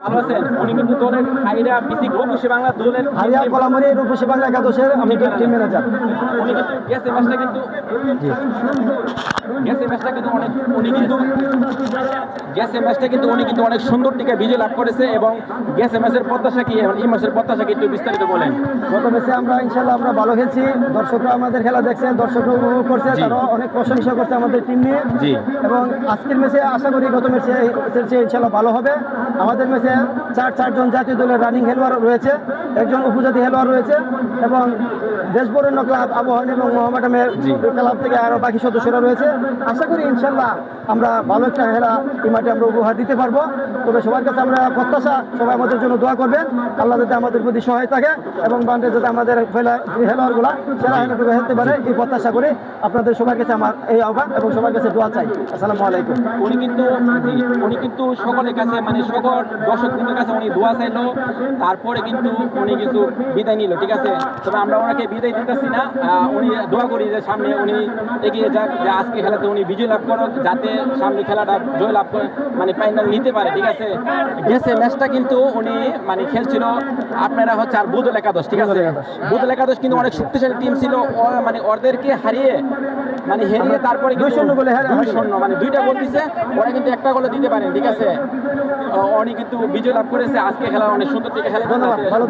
ভালো আছেন? উনি কিন্তু দলের হাইরা বিসি রূপসী বাংলা দলের হারিয়া কলামরি রূপসী বাংলা একাদশের আমি টিম ম্যানেজার। উনি কিন্তু গেছে ম্যাচটা কিন্তু গেছে ম্যাচটা কিন্তু অনেক উনি কিন্তু অনেক সুন্দর টিকে বিজয় লাভ করেছে এবং গেছে ম্যাচের প্রত্যাশা কি এবং এই ম্যাচের প্রত্যাশা কি একটু বিস্তারিত বলেন। গত ম্যাচে আমরা ইনশাল্লাহ আমরা ভালো খেলছি, দর্শকরা আমাদের খেলা দেখছে, দর্শকরা উপভোগ করছে, জি। তারা অনেক প্রশংসা করছে আমাদের টিম নিয়ে। জি। এবং আজকের ম্যাচে আশা করি গত ম্যাচে ইনশাল্লাহ ভালো হবে। আমাদের ম্যাচে চারজন জাতীয় দলের রানিং খেলোয়াড় রয়েছে, একজন উপজাতি খেলোয়াড় রয়েছে এবং দেশবরেণ্য ক্লাব আবহাওয়া এবং মোহামেডানের ক্লাব থেকে আরও বাকি সদস্যরা রয়েছে। আশা করি ইনশাল্লাহ আমরা ভালো একটা খেলা এই মাঠে আমরা উপহার দিতে পারবো। তবে সবার কাছে আমরা প্রত্যাশা, সবাই আমাদের জন্য দোয়া করবেন, আল্লাহ যাতে আমাদের প্রতি সহায় থাকে এবং বান্ডে যাতে আমাদের খেলোয়াড়গুলা সেরা খেলাটুকু খেলতে পারে এই প্রত্যাশা করে আপনাদের সবার কাছে আমার এই আহ্বান এবং সবার কাছে দোয়া চাই। আসসালামু আলাইকুম। উনি কিন্তু সকলের কাছে মানে সকল দর্শকদের কাছে উনি দোয়া চাইলো, তারপরে কিন্তু উনি কিন্তু বিদায় নিল, ঠিক আছে। তবে আমরা ওনাকে বিদায় দিতেছি না, উনি দোয়া করি যে সামনে উনি এগিয়ে যাক, যে আজকে খেলাতে উনি বিজয় লাভ করুক, যাতে সামনে খেলাটা জয় লাভ করে মানে ফাইনাল নিতে পারে, ঠিক আছে। গেছে ম্যাচটা কিন্তু উনি মানে খেলছিল আপনারা হচ্ছে আর বুধল একাদশ, ঠিক আছে। বুধল একাদশ কিন্তু অনেক শক্তিশালী টিম ছিল, মানে ওদেরকে হারিয়ে তারপরে 2-0 গোলে মানে 2টা গোল দিছে, ওরা কিন্তু একটা গোলে দিতে পারেন, ঠিক আছে। উনি কিন্তু বিজয় লাভ করেছে, আজকে খেলা অনেক সুন্দর থেকে খেলা। ধন্যবাদ, ভালো থাকবেন।